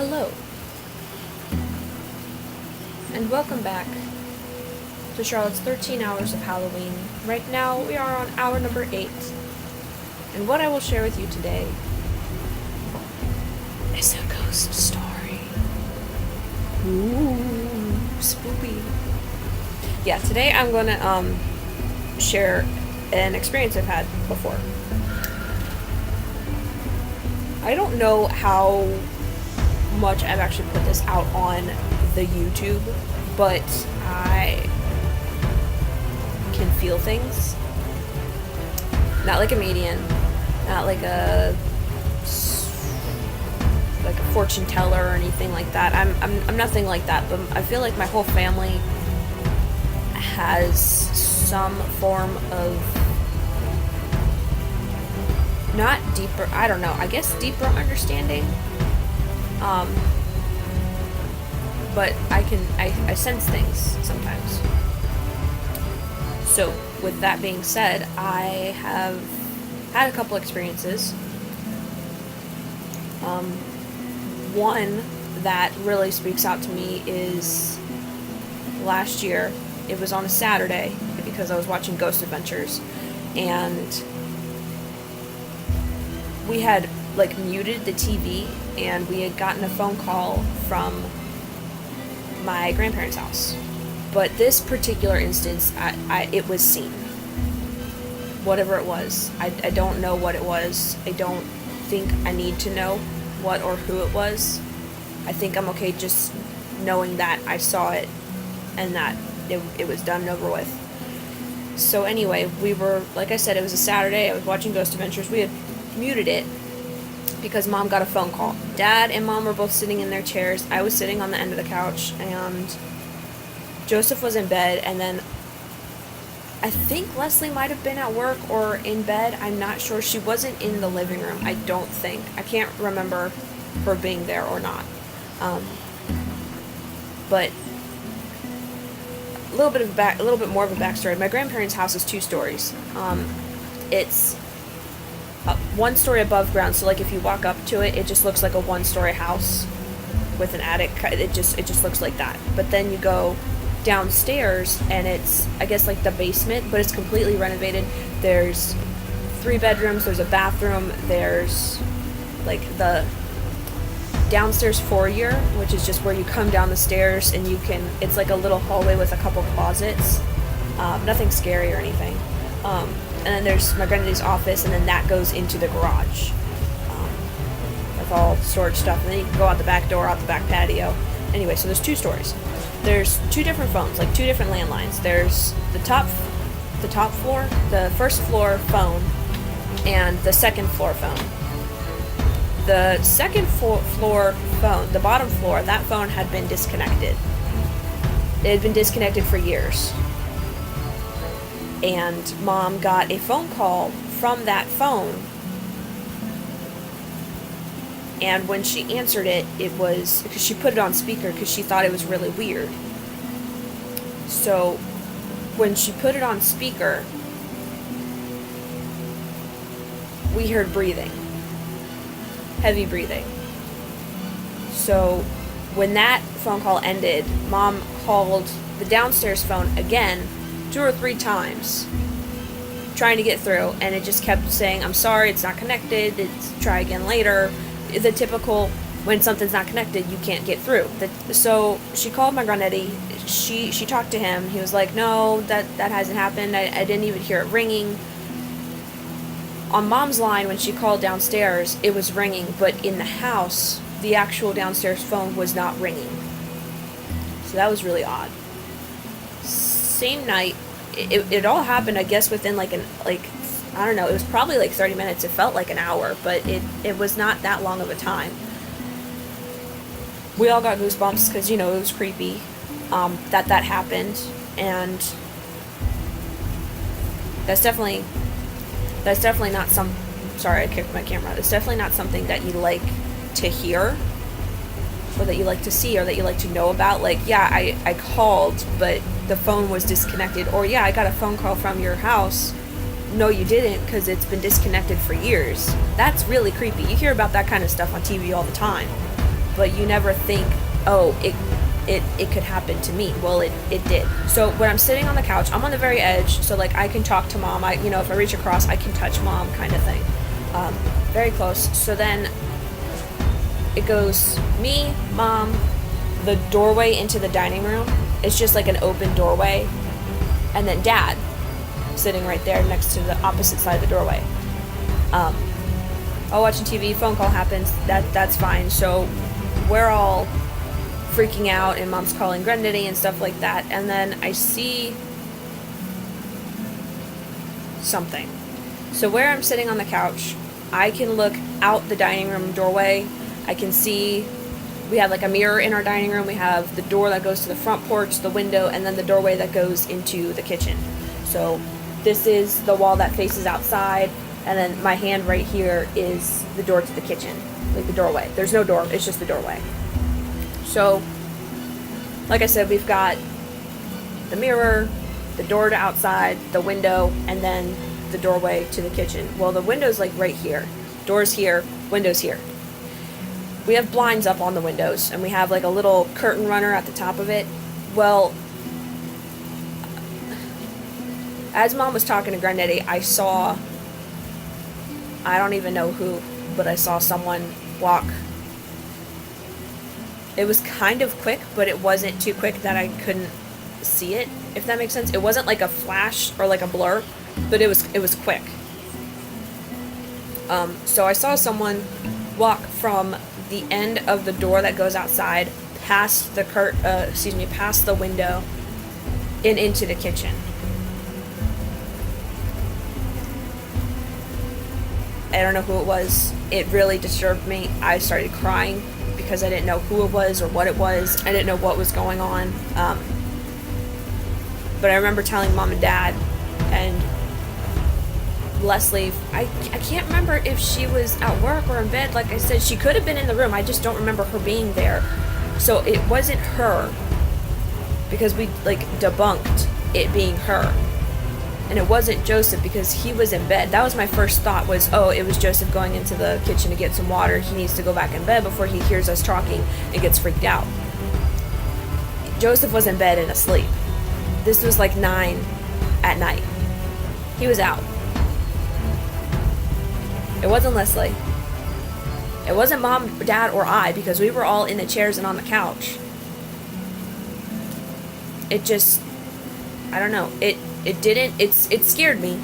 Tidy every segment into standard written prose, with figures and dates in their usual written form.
Hello, and welcome back to Charlotte's 13 Hours of Halloween. Right now, we are on hour number 8, and what I will share with you today is a ghost story. Ooh, spoopy. Yeah, today I'm gonna, share an experience I've had before. I don't know how much I've actually put this out on the YouTube, but I can feel things. Not like a medium, not like a fortune teller or anything like that. I'm nothing like that, but I feel like my whole family has some form of not deeper, I don't know, I guess deeper understanding. But I sense things sometimes. So, with that being said, I have had a couple experiences. One that really speaks out to me is last year. It was on a Saturday because I was watching Ghost Adventures, and we had muted the TV, and we had gotten a phone call from my grandparents' house. But this particular instance, it was seen. Whatever it was. I don't know what it was. I don't think I need to know what or who it was. I think I'm okay just knowing that I saw it and that it was done and over with. So anyway, we were, like I said, it was a Saturday. I was watching Ghost Adventures. We had muted it because Mom got a phone call. Dad and Mom were both sitting in their chairs. I was sitting on the end of the couch, and Joseph was in bed, and then I think Leslie might have been at work or in bed. I'm not sure. She wasn't in the living room, I don't think. I can't remember her being there or not. But a little bit more of a backstory. My grandparents' house is 2 stories. It's one story above ground, so if you walk up to it, it just looks like a 1-story house with an attic. It just looks like that. But then you go downstairs, and it's, I guess, the basement, but it's completely renovated. There's 3 bedrooms, there's a bathroom, there's the downstairs foyer, which is just where you come down the stairs, and it's like a little hallway with a couple closets. Nothing scary or anything. And then there's my granddaddy's office, and then that goes into the garage with all storage stuff. And then you can go out the back door, out the back patio. Anyway, so there's 2 stories. There's 2 different phones, 2 different landlines. There's the top floor, the first floor phone, and the second floor phone. The second floor phone, the bottom floor, that phone had been disconnected. It had been disconnected for years. And Mom got a phone call from that phone, and when she answered it, it was because she put it on speaker because she thought it was really weird. So when she put it on speaker, we heard breathing, heavy breathing. So when that phone call ended, Mom called the downstairs phone again 2 or 3 times, trying to get through, and it just kept saying, "I'm sorry, it's not connected, try again later." The typical, when something's not connected, you can't get through. So she called my granddaddy. She talked to him. He was like, "No, that hasn't happened. I didn't even hear it ringing." On Mom's line, when she called downstairs, it was ringing, but in the house, the actual downstairs phone was not ringing. So that was really odd. Same night, it all happened, I guess, within I don't know, it was probably 30 minutes. It felt like an hour, but it was not that long of a time. We all got goosebumps because, it was creepy that happened, and that's definitely not sorry, I kicked my camera. It's definitely not something that you like to hear, or that you like to see, or that you like to know about. I called, but the phone was disconnected. Or, I got a phone call from your house. No, you didn't, because it's been disconnected for years. That's really creepy. You hear about that kind of stuff on TV all the time. but you never think, oh, it could happen to me. Well, it did. So when I'm sitting on the couch, I'm on the very edge, so like I can talk to mom. If I reach across, I can touch mom, kind of thing. Very close. So then it goes me, mom, the doorway into the dining room. It's just like an open doorway, and then dad sitting right there next to the opposite side of the doorway. All watching TV, phone call happens, that's fine. So we're all freaking out, and mom's calling granddaddy and stuff like that, and then I see something. So where I'm sitting on the couch, I can look out the dining room doorway. I can see we have like a mirror in our dining room. We have the door that goes to the front porch, the window, and then the doorway that goes into the kitchen. So this is the wall that faces outside, and then my hand right here is the door to the kitchen, like the doorway. There's no door, it's just the doorway. So, like I said, we've got the mirror, the door to outside, the window, and then the doorway to the kitchen. Well, the window's like right here. Door's here, window's here. We have blinds up on the windows, and we have like a little curtain runner at the top of it. Well, as mom was talking to granddaddy, I saw, I don't even know who, but I saw someone walk. It was kind of quick, but it wasn't too quick that I couldn't see it, if that makes sense. It wasn't like a flash or like a blur, but it was quick. So I saw someone walk from the end of the door that goes outside past the past the window and into the kitchen. I don't know who it was. It really disturbed me. I started crying because I didn't know who it was or what it was. I didn't know what was going on. But I remember telling mom and dad, and Leslie, I can't remember if she was at work or in bed. Like I said, she could have been in the room. I just don't remember her being there. So it wasn't her, because we like debunked it being her. And it wasn't Joseph, because he was in bed. That was my first thought, was, oh, it was Joseph going into the kitchen to get some water. He needs to go back in bed before he hears us talking and gets freaked out. Joseph was in bed and asleep. This was like 9 at night. He was out. It wasn't Leslie. It wasn't mom, dad, or I, because we were all in the chairs and on the couch. It just, I don't know. It scared me.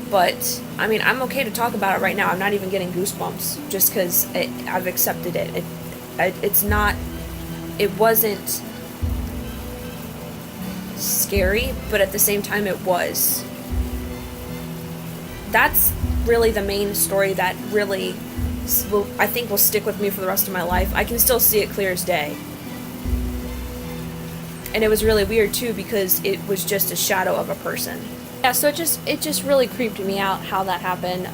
But, I mean, I'm okay to talk about it right now. I'm not even getting goosebumps, just because I've accepted it. It wasn't scary, but at the same time it was. That's really the main story that really, I think, will stick with me for the rest of my life. I can still see it clear as day. And it was really weird too, because it was just a shadow of a person. Yeah, so it just really creeped me out how that happened.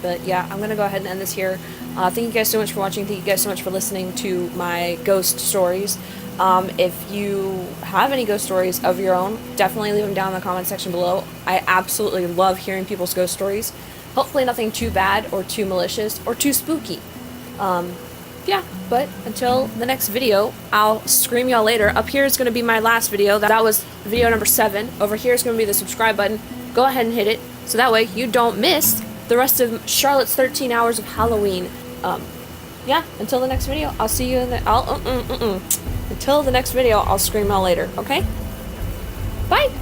But yeah, I'm gonna go ahead and end this here. Thank you guys so much for watching. Thank you guys so much for listening to my ghost stories. If you have any ghost stories of your own, definitely leave them down in the comment section below. I absolutely love hearing people's ghost stories. Hopefully nothing too bad or too malicious or too spooky. Yeah, but until the next video, I'll scream y'all later. Up here is going to be my last video. That was video number 7. Over here is going to be the subscribe button. Go ahead and hit it, so that way you don't miss the rest of Charlotte's 13 hours of Halloween. Yeah, until the next video, I'll see you in the... Until the next video, I'll scream y'all later, okay? Bye!